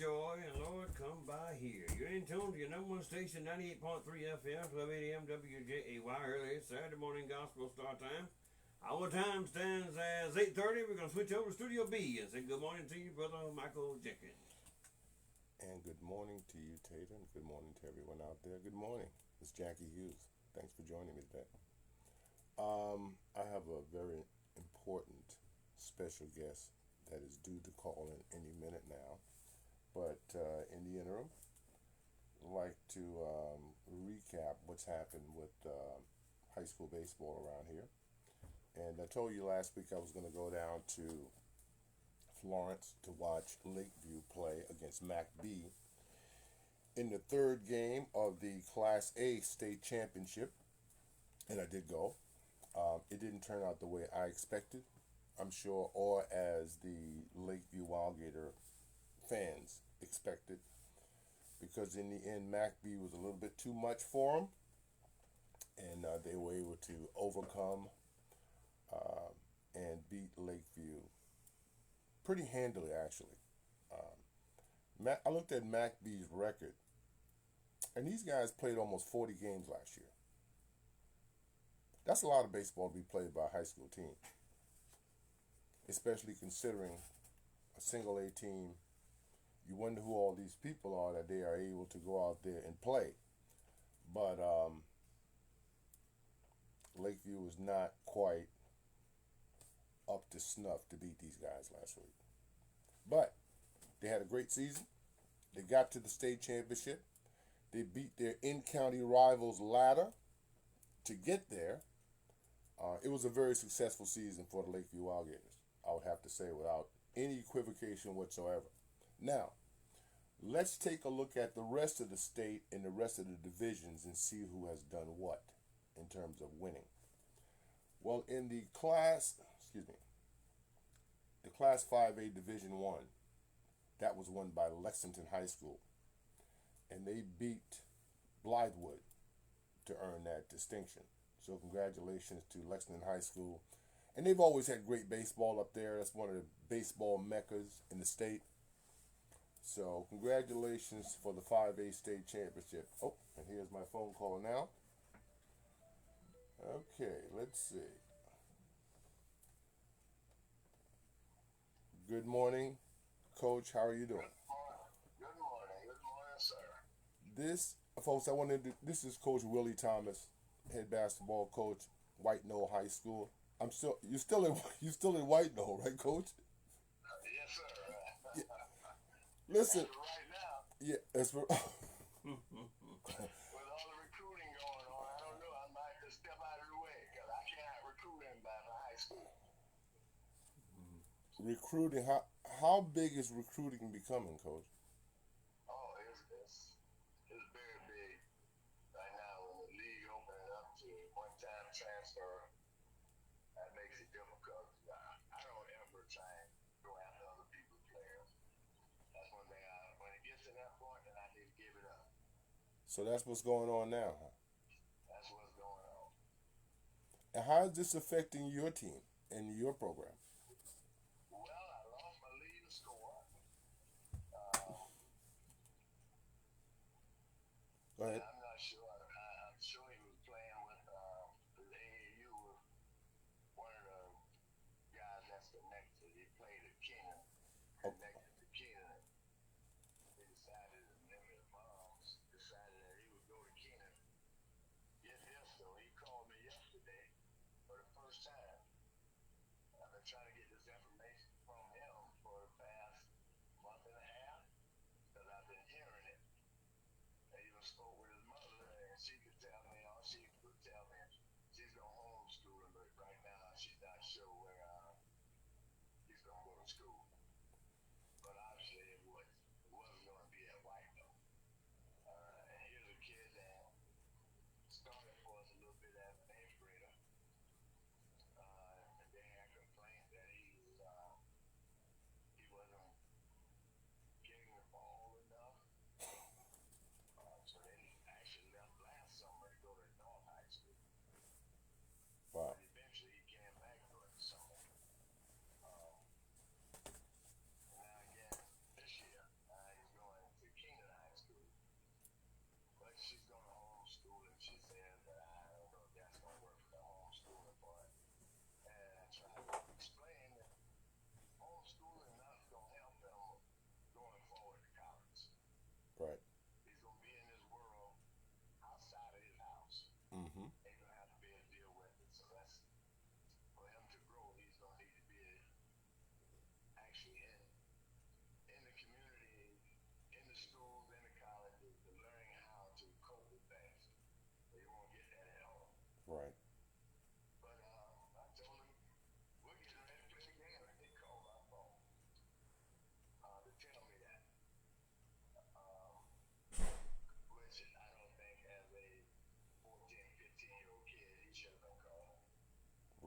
joy, and Lord, come by here. You're in tune to your number one station, 98.3 FM, 1280 AM, WJAY. Early Saturday morning gospel start time. Our time stands as 8:30. We're going to switch over to Studio B and say good morning to you, Brother Michael Jenkins. And good morning to you, Tater, and good morning to everyone out there. Good morning. It's Jackie Hughes. Thanks for joining me today. I have a very important special guest that is due to call in any minute now. But in the interim, I'd like to recap what's happened with high school baseball around here. And I told you last week I was going to go down to Florence to watch Lakeview play against MacB in the third game of the Class A state championship. And I did go. It didn't turn out the way I expected, I'm sure, or as the Lakeview Wildgator fans expected, because in the end MacB was a little bit too much for them, and they were able to overcome and beat Lakeview pretty handily, actually. I looked at MacB's record, and these guys played almost 40 games last year. That's a lot of baseball to be played by a high school team, especially considering a single A team. You wonder who all these people are that they are able to go out there and play. But Lakeview was not quite up to snuff to beat these guys last week. But they had a great season. They got to the state championship. They beat their in-county rivals ladder to get there. It was a very successful season for the Lakeview Wildgators, I would have to say, without any equivocation whatsoever. Now, let's take a look at the rest of the state and the rest of the divisions and see who has done what in terms of winning. Well, in the Class 5A Division 1, that was won by Lexington High School. And they beat Blythewood to earn that distinction. So congratulations to Lexington High School. And they've always had great baseball up there. That's one of the baseball meccas in the state. So congratulations for the 5A state championship. Oh, and here's my phone call now. Okay, let's see. Good morning, Coach. How are you doing? Good morning, sir. This is Coach Willie Thomas, head basketball coach, White Knoll High School. You're still in White Knoll, right, Coach? Yes, sir. Yeah. Listen. Right now. Yeah, that's for. With all the recruiting going on, I don't know. I might just step out of the way because I can't recruit anybody from high school. Recruiting. How big is recruiting becoming, Coach? Oh, it's very big right now. When the league opening up to one-time transfer, that makes it difficult. I don't ever try and go after other people's players. That's one thing. When it gets to that point, then I need to give it up. So that's what's going on now, huh? That's what's going on. And how is this affecting your team and your program? Well, I lost my leading scorer. Go ahead. I'm not sure. I'm sure he was playing with the AAU with one of the guys that's connected. He played at Kenan, connected to Kenan. He decided, and him and his moms decided that he would go to Kenan. Get this, though. He called me yesterday for the first time. I've been trying to get this information from him for the past month and a half because I've been hearing it. I even spoke with his mom.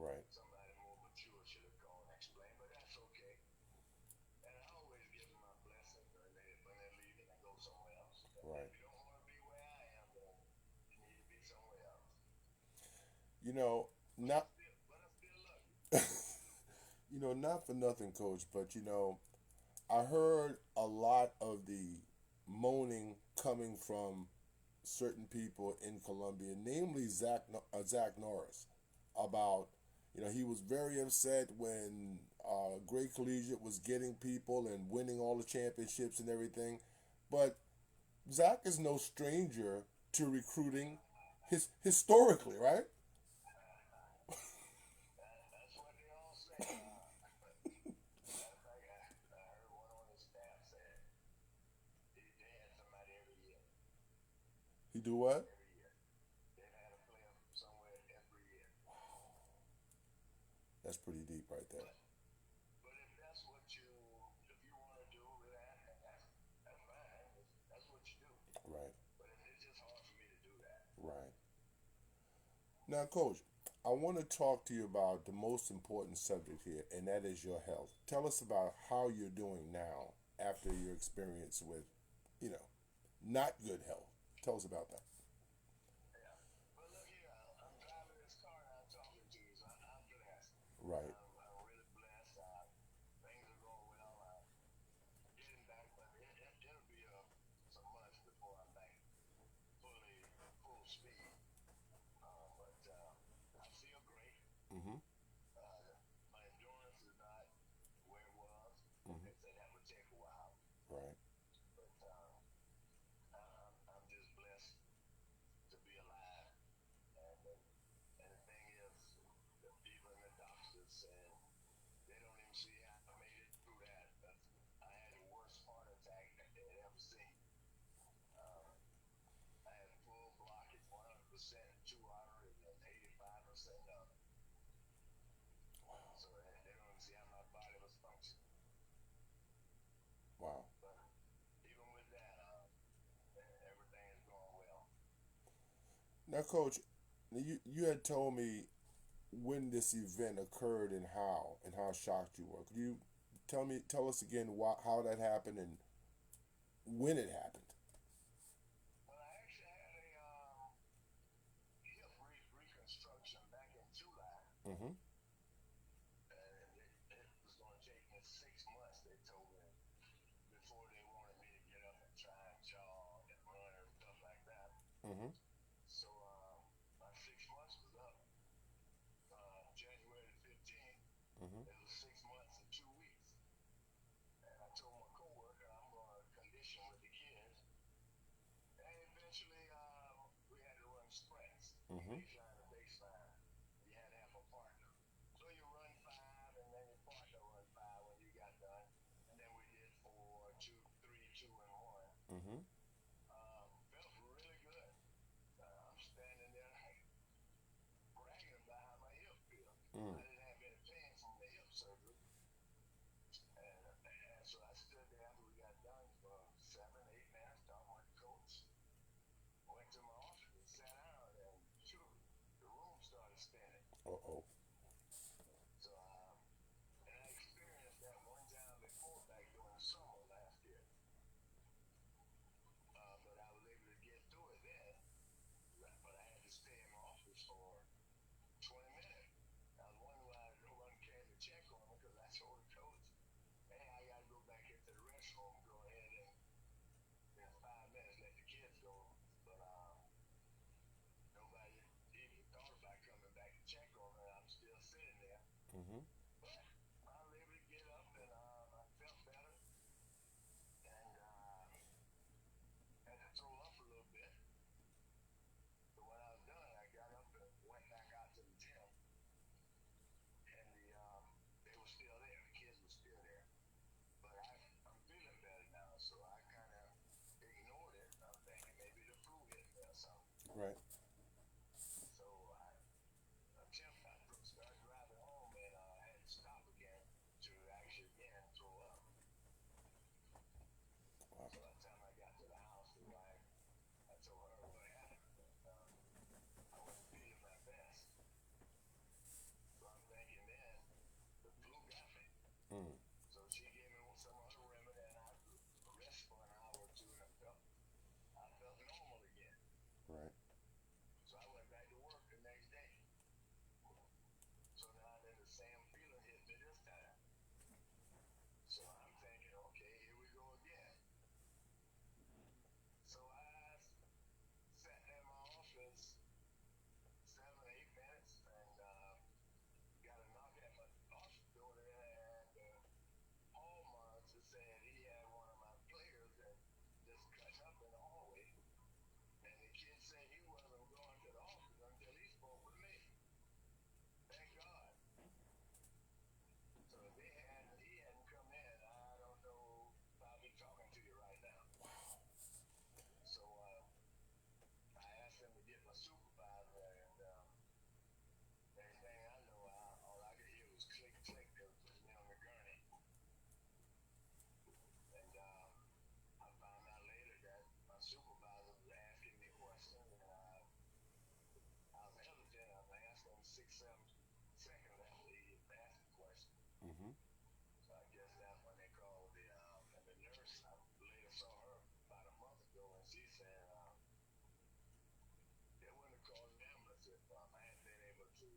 Right. Somebody more mature should have gone and explained, but that's okay. And I always give them my blessing when they're leaving and go somewhere else. Right. If you don't want to be where I am, then you need to be somewhere else. You know, not But I still love you. you know, not for nothing, Coach, but you know, I heard a lot of the moaning coming from certain people in Columbia, namely Zach Norris, about, you know, he was very upset when Great Collegiate was getting people and winning all the championships and everything. But Zach is no stranger to recruiting historically, right? That's what they all say. Matter of fact, I heard one on the staff said they had somebody every year. He do what? Every year. They've had a player from somewhere every year. That's pretty deep right there. But if that's what if you want to do that, that's fine. That's what you do. Right. But it's just hard for me to do that. Right. Now, Coach, I want to talk to you about the most important subject here, and that is your health. Tell us about how you're doing now after your experience with, you know, not good health. Tell us about that. Yeah. But look here, I'm driving this car and I'm talking to you, so I'm blessed. Right. I'm really blessed. Things are going well. I'm getting back, but it'll be some months before I'm back full speed. But I feel great. Mm-hmm. My endurance is not where it was. Mm-hmm. They said that would take a while. Right. But I'm just blessed to be alive. And the thing is, even the doctors said they don't even see how I made it through that. I had the worst heart attack that they had ever seen. I had full blockage, 100% two arteries and 85% of it. So they don't even see how my body was functioning. Wow. But even with that, everything is going well. Now, Coach, you had told me when this event occurred and how shocked you were. Could you tell us again how that happened and when it happened? Well, I actually had a hip reconstruction back in July. Mm-hmm. And it was going to take me 6 months, they told me, before they wanted me to get up and try and jog and run and stuff like that. Mm-hmm. So my 6 months was up January 15th. Mm-hmm. It was 6 months and 2 weeks. And I told my coworker I'm going to condition with the kids. And eventually we had to run sprints, Mm-hmm. baseline to baseline. You had to have a partner. So you run 5 and then your partner run 5 when you got done. And then we did 4, 2, 3, 2, and 1. Mm-hmm. Felt really good. I'm standing there bragging about how my hip feels. Mm. I didn't have any pain from the hip surgery. And so I stood there after we got done for 7, 8 minutes, talking with the coach. Went to my office and sat down, and shoot, the room started spinning. Uh-oh. So, and I experienced that one time before back during the summer last year. But I was able to get through it then. But I had to stay in my office for 20 minutes. I was wondering why no one came to check on me because I told the coach, hey, I got to go back into the restroom, go ahead and in 5 minutes let the kids go. But nobody even thought about coming back to check on me. I'm still sitting there. Mm-hmm. But I was able to get up and I felt better. And had to throw up a little bit. But when I was done, I got up and went back out to the gym. And they were still there. The kids were still there. But I'm feeling better now, so I kind of ignored it. I'm thinking maybe the flu hit me or something. Right. So I started driving home and I had to stop again to actually again throw up. Wow. So by the time I got to the house, the wife, I told her what happened. I wasn't feeling my best. So I'm So I'm thinking, okay, here we go again. So I sat in my office 7 or 8 minutes and got a knock at my office door there, and Paul Mullins said he had one of my players that just cut up in the hallway, and the kid said he wasn't going to the office until he spoke with me. Thank God. So if he hadn't come in, I don't know if I'd be talking to you right now. So I asked him to get my supervisor, and next thing I know, all I could hear was click, click, because it was me on the gurney. And I found out later that my supervisor was asking me questions, and I was hesitant. I was asking him 6, 7 seconds after he asked the question. Mm-hmm. So I guess that's when they called and the nurse. I later saw her about a month ago, and she said they wouldn't have called an ambulance if I hadn't been able to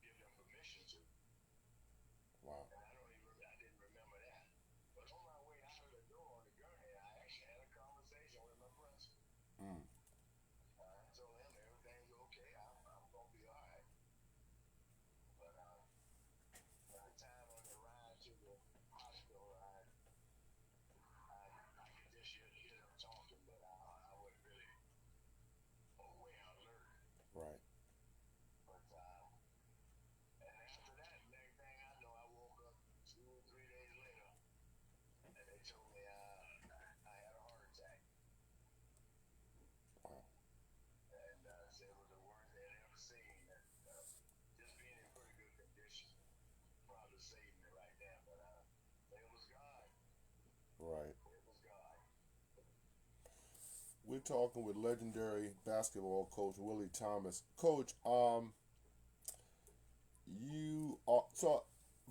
give them permission to. Wow. And I didn't remember that. But on my way out of the door on the gurney, I actually had a conversation with my principal. Mm. I told him everything's okay. I'm gonna be all right. But by the time on the ride to the hospital, I could just hear them talking, but I wasn't really aware, alert. Right. But and after that, next thing I know, I woke up 2 or 3 days later, and they told me I had a heart attack, Wow. and said it was the worst they had ever seen. And just being in pretty good condition probably saved me right there. But it was God. Right. It was God. We're talking with legendary basketball coach Willie Thomas. Coach, you are so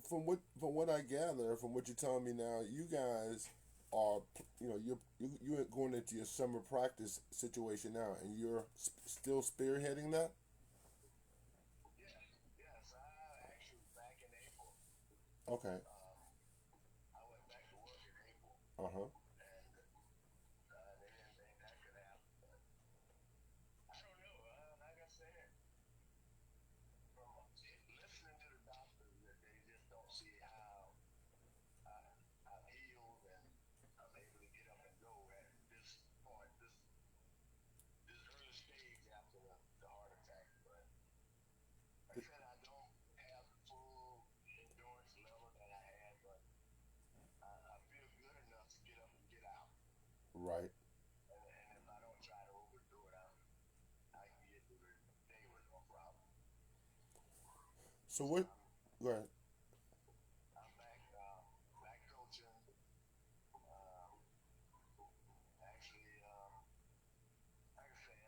from what I gather from what you're telling me now, you guys are you're going into your summer practice situation now, and you're still spearheading that. Yes, I actually back in April. Okay. I went back to work in April, Uh-huh. and they didn't think that could happen. But I don't know. Like I said, from listening to the doctors, that they just don't see how I'm healed and I'm able to get up and go at this point, this early stage after the heart attack. But like I said, I don't have the full endurance level that I had, but I feel good enough to get up and get out. Right. And if I don't try to overdo it, I can get through the day with no problem. So So what? Go ahead. I'm back coaching. Actually, like I said,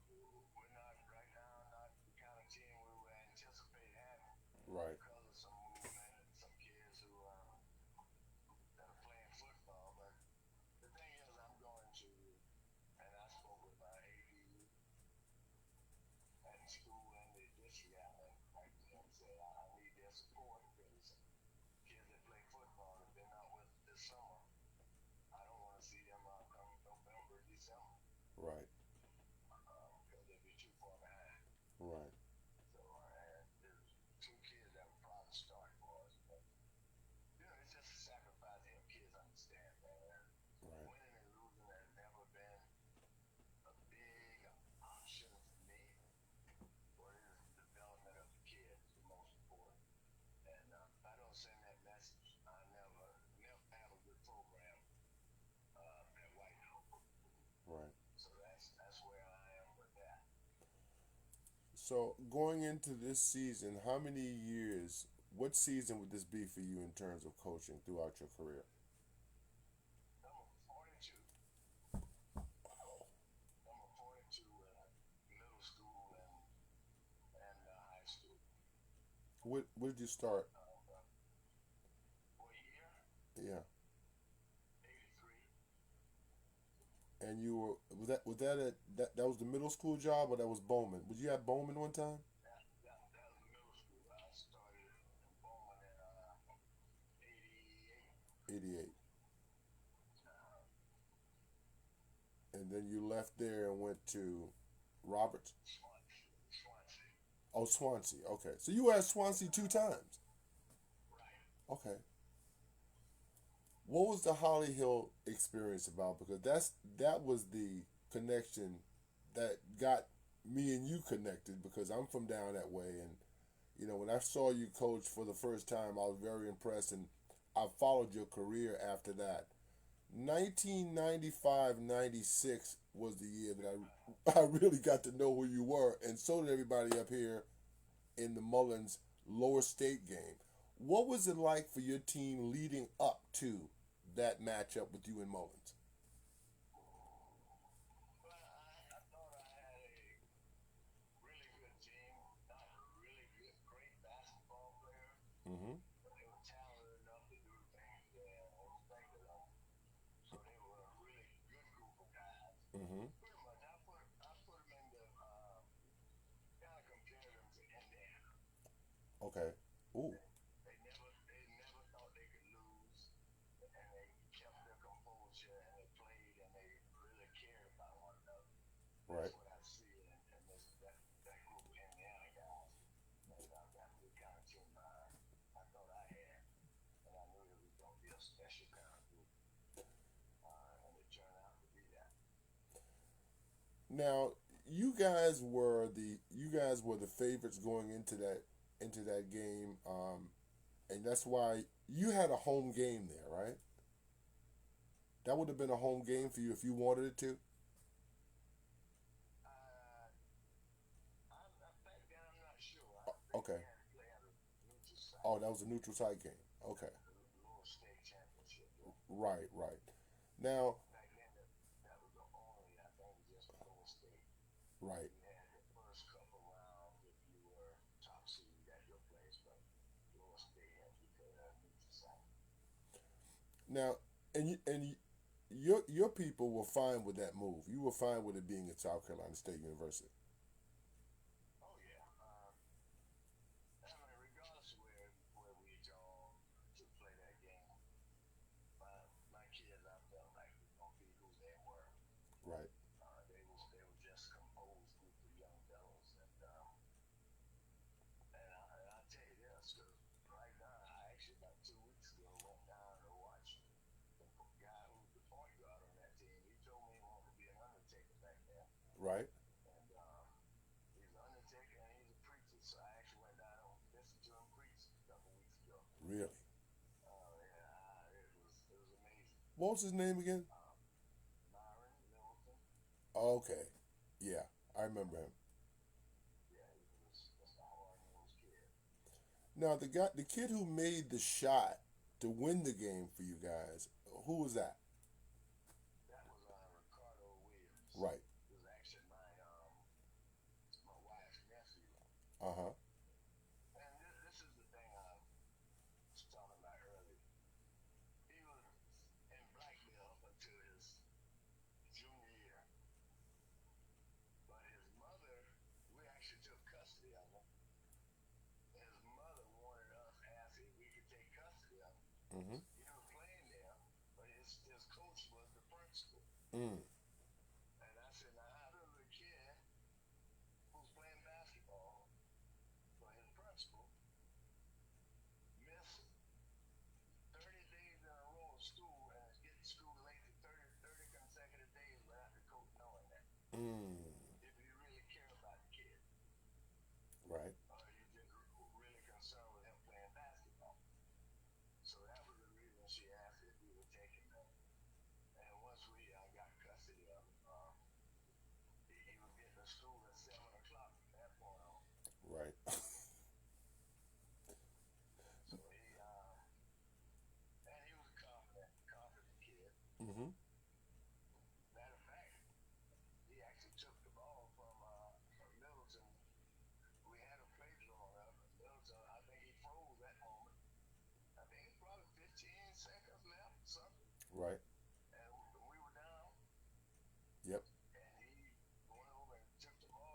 we're not right now not the kind of team we would anticipate having Right. because of some movement and some kids who that are playing football. But the thing is, I'm going to, and I spoke with my AD at the school and the district outlet, like and said I need their support because kids that play football if they're not with us this summer, I don't want to see them come November, December, Right. because they'll be too far behind. Right. So there's 2 kids that would probably start for us, but it's just a sacrifice to help kids understand, man. Right. Winning and losing has never been a big option for me. What is the development of the kids is the most important. And if I don't send that message, I never have a good program at White House. Right. So that's where I am with that. So going into this season, how many years? What season would this be for you in terms of coaching throughout your career? Number 42. Number 42 in middle school and high school. What did you start? What year? Yeah. 83. And you were was that at that was the middle school job, or that was Bowman? Was you at Bowman one time? That was middle school. I started in Bowman in 88. '88. And then you left there and went to Roberts. Swansea. Oh, Swansea. Okay, so you were at Swansea 2 times. Right. Okay. What was the Holly Hill experience about? Because that was the connection that got me and you connected. Because I'm from down that way, and when I saw you coach for the first time, I was very impressed, and I followed your career after that. 1995-96 was the year that I really got to know who you were, and so did everybody up here in the Mullins lower state game. What was it like for your team leading up to that matchup with you and Mullins? Well, I thought I had a really good team, not really good, great basketball players, Mm-hmm. but they were talented enough to do the things that I expected of them. So they were a really good group of guys. Mm-hmm. Pretty much, I put them in the kind of compared them to Indiana. Okay. Ooh. They never thought they could lose, and they kept their composure, and they played, and they really cared about one another. Right. That's what I see in that group of Indiana guys. And that's the kind of team I thought I had, and I knew it was going to be a special kind of group, and it turned out to be that. Now, you guys were the favorites going into that game, and that's why you had a home game there, right? That would have been a home game for you if you wanted it to. Back then, I'm not sure. I think Okay. we had to play at a neutral site, Oh, that was a neutral site game. Okay. the Little State Championship. Right. Right. Now. Back then, that was the only, I think, just Little State. Right. You had the first couple rounds if you were top seed at your place, but Little State had you play at a neutral site. Now, your people were fine with that move. You were fine with it being at South Carolina State University. Oh yeah. I mean, regardless of where we go to play that game, my kids, I felt like were gonna be who they were. Right. They were just composed group of young fellows, and I tell you this, 'cause right now, I actually about 2 weeks ago went down to watch the guy who was the point guard on that team. He told me he wanted to be an undertaker back there, Right. and he's an undertaker and he's a preacher. So I actually went down and listened to him preach a couple weeks ago. Really. Yeah, it was amazing. What was his name again? Marion, Middleton, Okay. Yeah, I remember him. yeah, he was just a hard-nosed kid. Now, the kid who made the shot to win the game for you guys, who was that? That was Ricardo Williams. Right. He was actually my wife's nephew. Uh-huh. And this is the thing I was talking about earlier. He was in Blackville up until his junior year. But his mother, we actually took custody of him. His mother wanted us, asked if we could take custody of him. Mm-hmm. He was playing there, but his coach was the principal. Mm. And I said, now how does a kid who's playing basketball for his principal miss 30 days in a row of school and is getting school late to 30 consecutive days without the coach knowing that? Mm. If you really care about the kid, Right. or you just really concerned with him playing basketball. So that was the reason she asked if we would take him there. And once we got custody of him, he was getting to school at 7 o'clock from that point on. Right. So and he was a confident kid. Mm-hmm. Matter of fact, he actually took the ball from Middleton. We had a play drawn up. Middleton, I think he froze that moment. I think it was probably 15 seconds left or something. Right. And we were down, Yep. and he went over and took the ball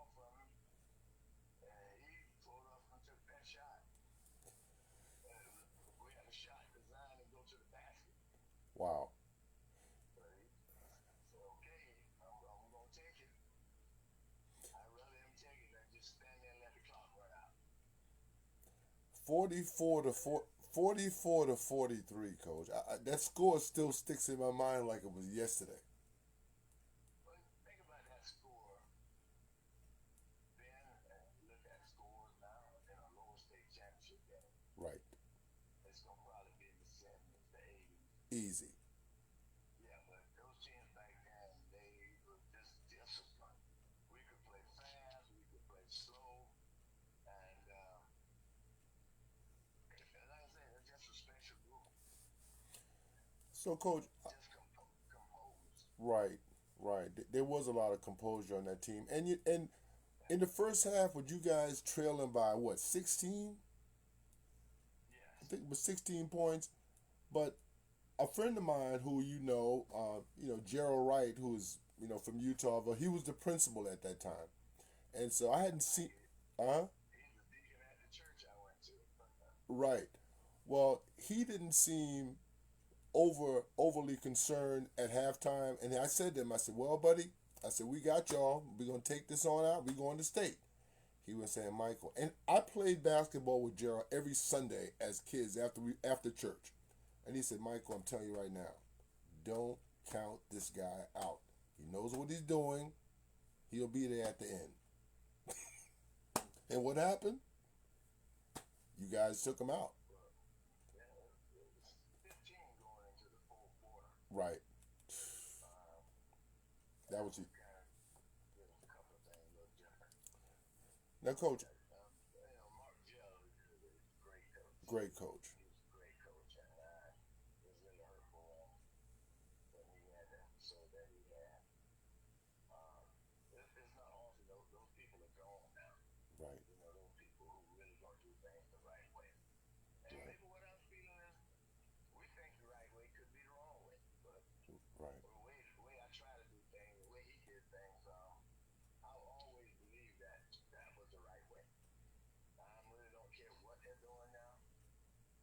44 to 43, Coach. That score still sticks in my mind like it was yesterday. But think about that score then, and look at scores now in a lower state championship game. Right. It's gonna probably be in the 70s, the 80s. Easy. Yeah, but those teams back then, they were just disciplined. We could play fast, we could play slow, and like I said, it's just a special group. So, Coach, Just composed. right, right. There was a lot of composure on that team, and in the first half, were you guys trailing by what, 16? I Yes. think it was 16 points. But a friend of mine who Gerald Wright, who's from Utah, but he was the principal at that time, and so I hadn't seen. He's the deacon at the church I went to. Right. Well, he didn't seem overly concerned at halftime, and I said to him, I said, "Well, buddy," I said, "we got y'all. We're gonna take this on out. We're going to state." He was saying, "Michael," and I played basketball with Gerald every Sunday as kids after church, and he said, "Michael, I'm telling you right now, don't count this guy out. He knows what he's doing. He'll be there at the end." And what happened? You guys took him out. Yeah, it was 15 going into the fourth quarter. Right. That was it. Kind of did a couple of things a little different. Now, Coach, Mark Gill is a great coach. great coach. He was a great coach, and it was really hurtful when he had that episode that he had. It's not often those people are gone now. Right. Those people who really don't do things the right way. And Right. maybe what I'm feeling is we think the right way could be the wrong way, but Right. the way I try to do things, the way he did things, I'll always believe that was the right way. I really don't care what they're doing now,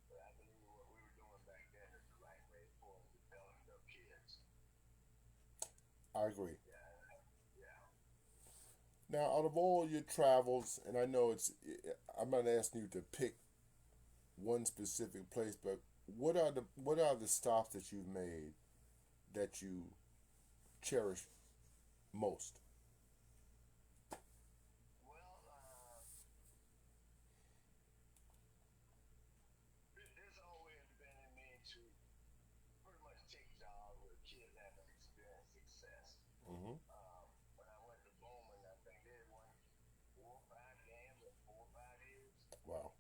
but I believe what we were doing back then is the right way for developing their kids. I agree. Yeah. Now, out of all your travels, and I know I'm not asking you to pick one specific place, but what are the stops that you've made that you cherish most? Well, there's always been in me to pretty much take jobs where kids haven't experienced success. Mm-hmm. When I went to Bowman, I think they won 4 or 5 games in 4 or 5 years. Wow.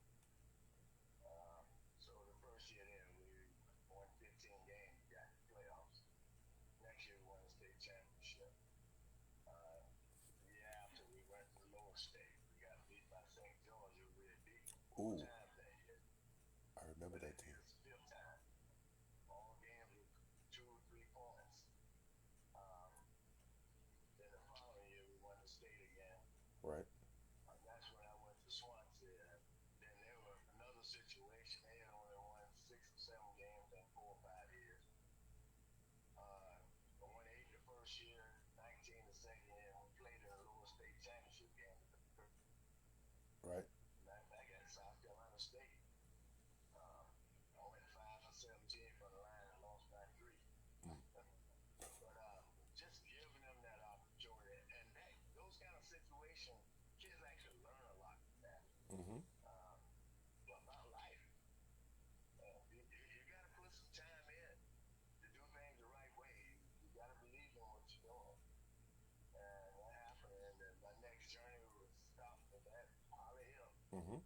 So the first year there, we won 15 games, got the playoffs. Next year, we won the state championship. The year after, we went to the lower state. We got beat by St. George, who we had beat 4 Ooh. times that year. I remember that team. It's 5th time. All games with 2 or 3 points. Then the following year, we won the state again. Right. That's when I went to Swansea. Then there was another situation. They had only won 6 or 7 games in 4 or 5 years. I won 8 the first year, 19 the second year, and we played in a lower state championship game. Right. I got South Carolina State. I went 5 for 17 from the line and lost by 3. But just giving them that opportunity, and those kind of situations, kids actually learn a lot from that. Mm-hmm. About life. You got to put some time in to do things the right way. You got to believe in what you're doing. And that happened, and then my next journey was stopped at that Holly Hill. Mm-hmm.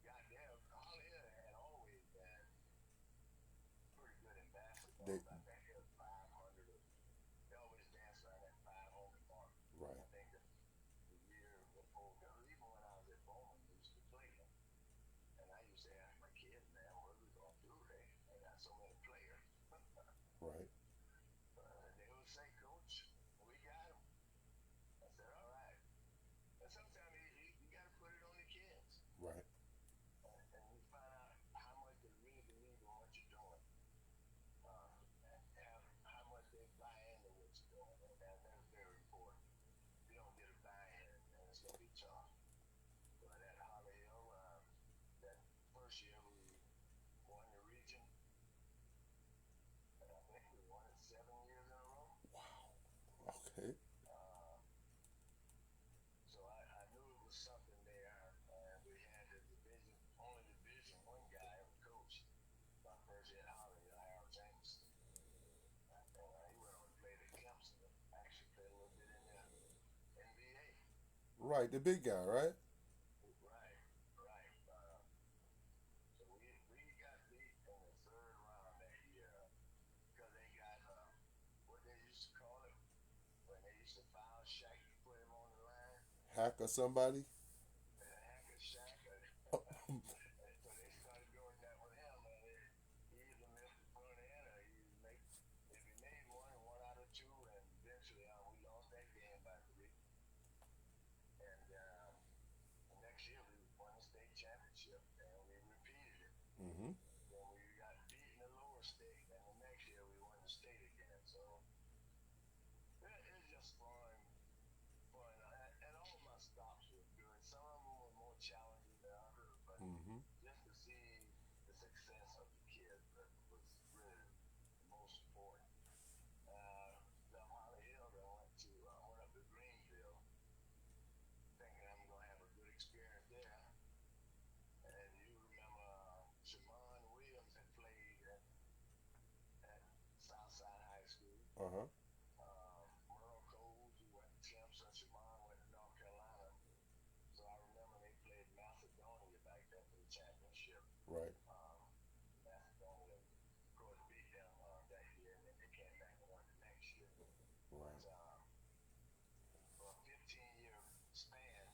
Got there, Holly Hill had always been pretty good in basketball. They- I think it was 500. They always danced around that 500 mark. Right. I think the year before, because even when I was at Bowman, we used to play them. And I used to ask my kids, man, what are we going to do? They got so many players. Right. They would say, Coach, we got them. I said, all right. And sometimes you got to put it on the kids. Right. And you find out how much they really believe in what you're doing. And Right, the big guy, right? Right, right. So we got beat in the third round that year because they got what they used to call it when they used to foul Shaq, you put him on the line, Hack or somebody. hack a Shaq. And so they started doing that with him, and he either missed the front end or if he made one out of two, and eventually we lost that game by 3. And the next year we won the state championship, and we repeated it. Mm-hmm. Then we got beat in the lower state, and the next year we won the state again. So it's just fun. And all my stops were good. Some of them were more challenging than others, but Mm-hmm. just to see the success of the kids was really the most important. From Holly Hill, I went up to Greenville, thinking I'm going to have a good experience there. And you remember Shamon Williams had played at Southside High School. Uh-huh. Merle Coles, who went to Clemson, Shamon went to North Carolina. So I remember they played Macedonia back then for the championship. Right. Macedonia, of course, beat them that year, and then they came back and won the next year. Right. But for a 15-year span,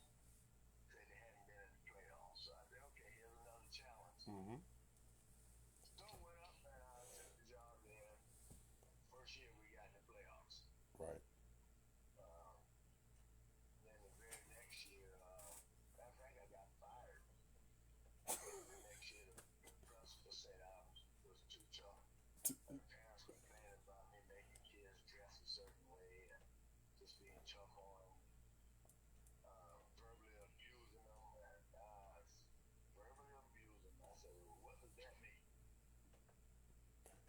said they hadn't been in the playoffs. So I said, okay, here's another challenge. Mm-hmm. So I went up and I took the job there. First year we got in the playoffs. Right. Then the very next year, I think I got fired. The next year, the principal said I was too tough. The parents complaining about me making kids dress a certain way and just being tough on them, verbally abusing them, and verbally abusing them. I said, well, what does that mean?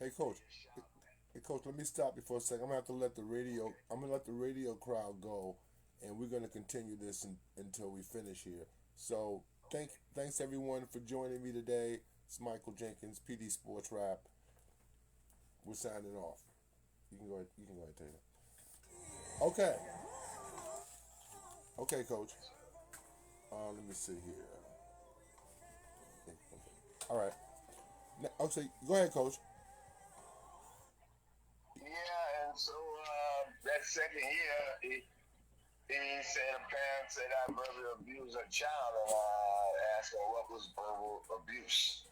Hey, Coach. Just shouting at me. Hey, Coach. Let me stop you for a second. I'm gonna have to let the radio. I'm gonna let the radio crowd go, and we're gonna continue this until we finish here. So thanks everyone for joining me today. It's Michael Jenkins, PD Sportswrap. We're signing off. You can go ahead. Taylor. Okay. Okay, Coach. Let me see here. Okay. All right. Okay, go ahead, Coach. Yeah, and so that second year, he said a parent said I verbally abused a child, and I asked him what was verbal abuse.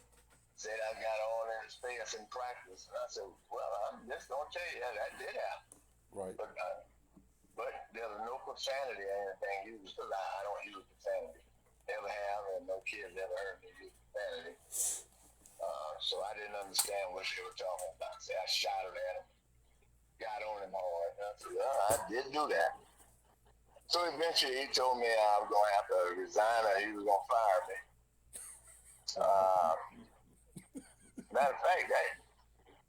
Said I got all in his face in practice, and I said, well, I'm just gonna tell you that did happen. Right. But there was no profanity or anything used because I don't use profanity. Never have, and no kids ever heard me use profanity. So I didn't understand what they were talking about. So I shouted at him, got on him hard. And I said, well, I did do that. So eventually he told me I was going to have to resign or he was going to fire me. Matter of fact,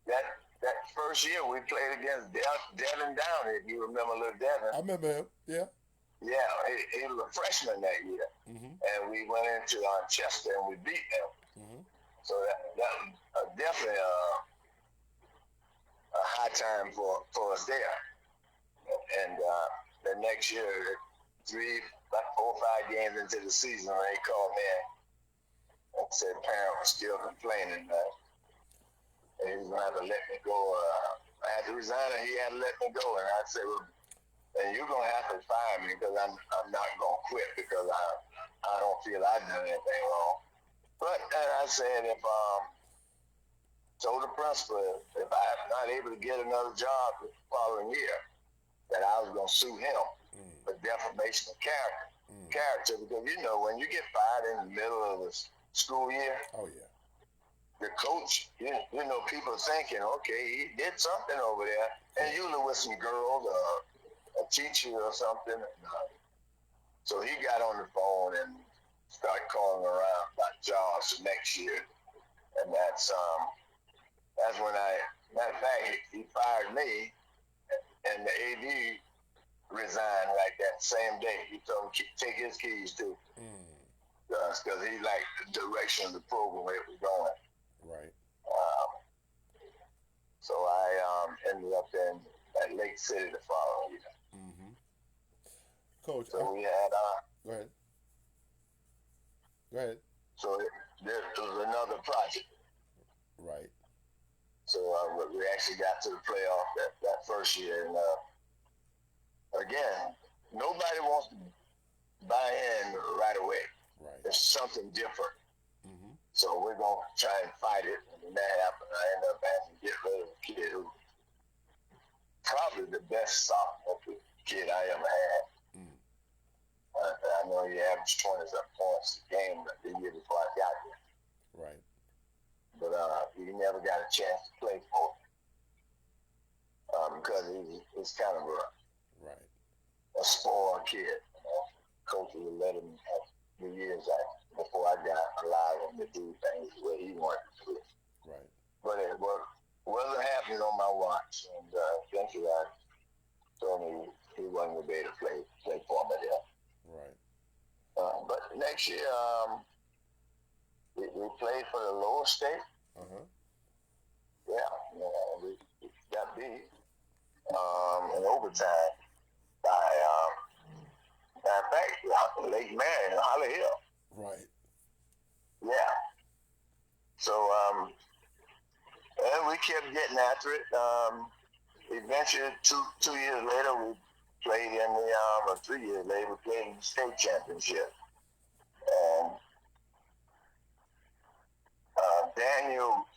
that first year we played against Devin Downey, if you remember little Devin. I remember him. Yeah. Yeah, he was a freshman that year. Mm-hmm. And we went into Chester and we beat them. Mm-hmm. So that was definitely a high time for us there. And the next year, about 4 or 5 games into the season, they called me and said parent was still complaining that he was going to have to let me go. I had to resign and he had to let me go. And I said, well, then you're going to have to fire me because I'm not going to quit because I don't feel I done anything wrong. But I said if told the principal if I'm not able to get another job the following year, that I was going to sue him for defamation of character because when you get fired in the middle of the school year, Oh yeah. the coach, people thinking, okay, he did something over there, and usually with some girls or a teacher or something. So he got on the phone and started calling around about jobs for next year, and that's when matter of fact, he fired me, and the AD resigned like that same day. He told him to take his keys too, because he liked the direction of the program where it was going. Right. So I ended up at Lake City the following year. Mm-hmm. Coach. So we had Go ahead. Go ahead. So there was another project. Right. So we actually got to the playoff that first year, and again, nobody wants to buy in right away. Right. It's something different. Mm-hmm. So we're going to try and fight it. And when that happened, I ended up having to get rid of a kid who probably the best sophomore kid I ever had. Mm. I know he averaged 20-something points a game the year before I got here. Right. But he never got a chance to play for me because he's kind of a spoiled kid. Coach would let him have the years before I got allowed him to do things the way he wanted to do. Right. But it wasn't happening on my watch, and eventually I told me he wasn't going to be able to play for me there. Right. But next year, we played for the lower state. Uh-huh. Yeah, we got beat in overtime by, matter of fact, Lake Marion, Holly Hill. Right. Yeah. So, and we kept getting after it. Eventually, two years later, we played in the, or 3 years later, we played in the state championship. And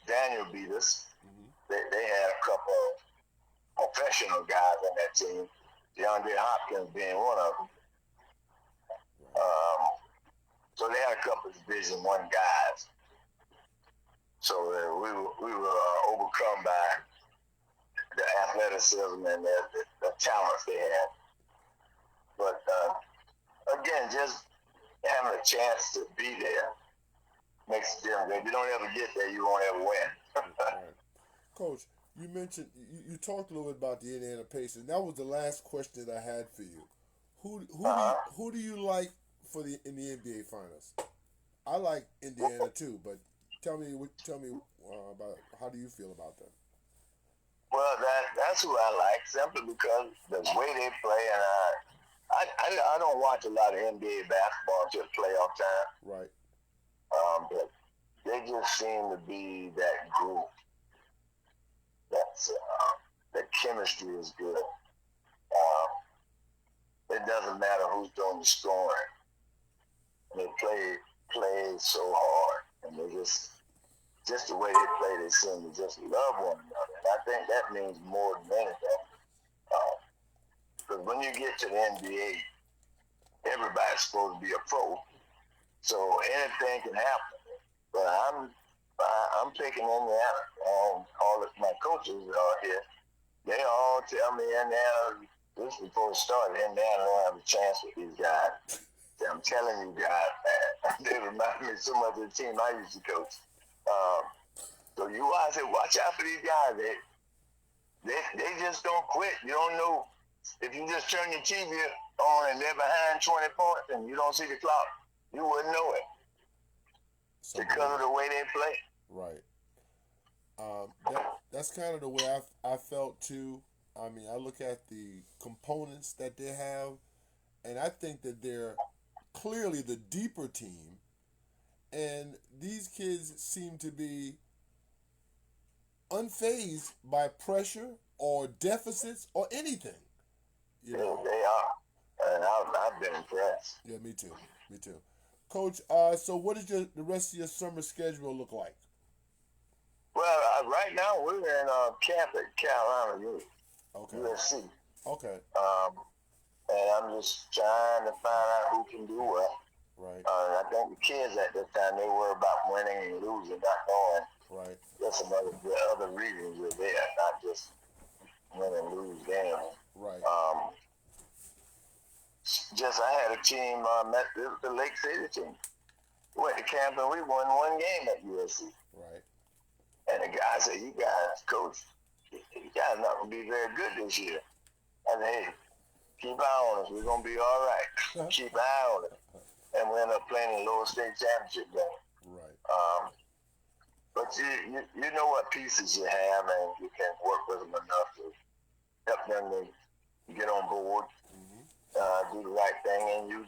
Daniel beat us. Mm-hmm. They had a couple of professional guys on that team, DeAndre Hopkins being one of them. Right. So they had a couple of Division I guys. So we were overcome by the athleticism and the talents they had. But again, just having a chance to be there makes a difference. If you don't ever get there, you won't ever win. Right. Coach, you mentioned you talked a little bit about the Indiana Pacers. That was the last question that I had for you. Who do you like in the NBA Finals? I like Indiana too, but tell me about how do you feel about them? Well, that's who I like simply because the way they play, and I don't watch a lot of NBA basketball until playoff time. Right. But they just seem to be that group. That's the chemistry is good. It doesn't matter who's doing the scoring. They play so hard, and they just the way they play, they seem to just love one another. And I think that means more than anything. Because when you get to the NBA, everybody's supposed to be a pro, so anything can happen. But I'm picking Indiana. All of my coaches are here. They all tell me Indiana. This is before it started. Indiana don't have a chance with these guys. I'm telling you guys, man. They remind me so much of the team I used to coach. So you always say, watch out for these guys. They just don't quit. You don't know if you just turn your TV on and they're behind 20 points and you don't see the clock, you wouldn't know it because of the way they play. Right. That's kind of the way I felt too. I mean, I look at the components that they have, and I think that they're clearly the deeper team. And these kids seem to be unfazed by pressure or deficits or anything. You know? They are. And I've been impressed. Yeah, me too. Me too. Coach, so what does the rest of your summer schedule look like? Well, right now we're in camp at Carolina U. Okay. USC. Okay. And I'm just trying to find out who can do what. Right. I think the kids at this time, they worry about winning and losing, not knowing. Right. There's some other reasons are there, not just win and lose games. Right. I had a team, the Lake City team. We went to camp and we won one game at USC. Right. And the guy said, you guys, coach, you guys not going to be very good this year. I said, hey, keep an eye on us. We're going to be all right. Keep an eye on it. And we ended up playing in the lower state championship game. Right. But you know what pieces you have, and you can work with them enough to help them to get on board, do the right thing, and you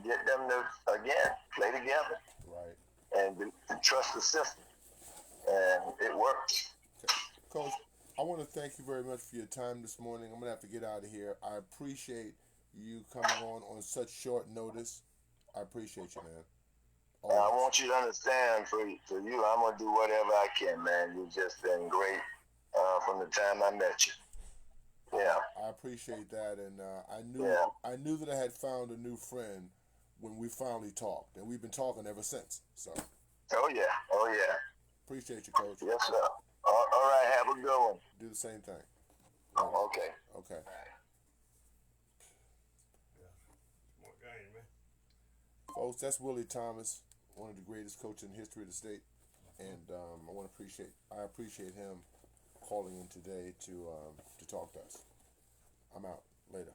get them to again play together Right. and to trust the system, and it works. Okay. Coach, I want to thank you very much for your time this morning. I'm gonna have to get out of here. I appreciate you coming on such short notice. I appreciate you, man. I Always. want you to understand, for you, I'm gonna do whatever I can, man. You've just been great from the time I met you. Yeah. I appreciate that, and Yeah. I knew that I had found a new friend when we finally talked, and we've been talking ever since. So Oh yeah. appreciate you, Coach. Yes, sir. All right. Have a good one. Do the same thing. Later. Okay. Okay. All right. Smart guy, man. Folks, that's Willie Thomas, one of the greatest coaches in the history of the state, and I appreciate him calling in today to talk to us. I'm out. Later.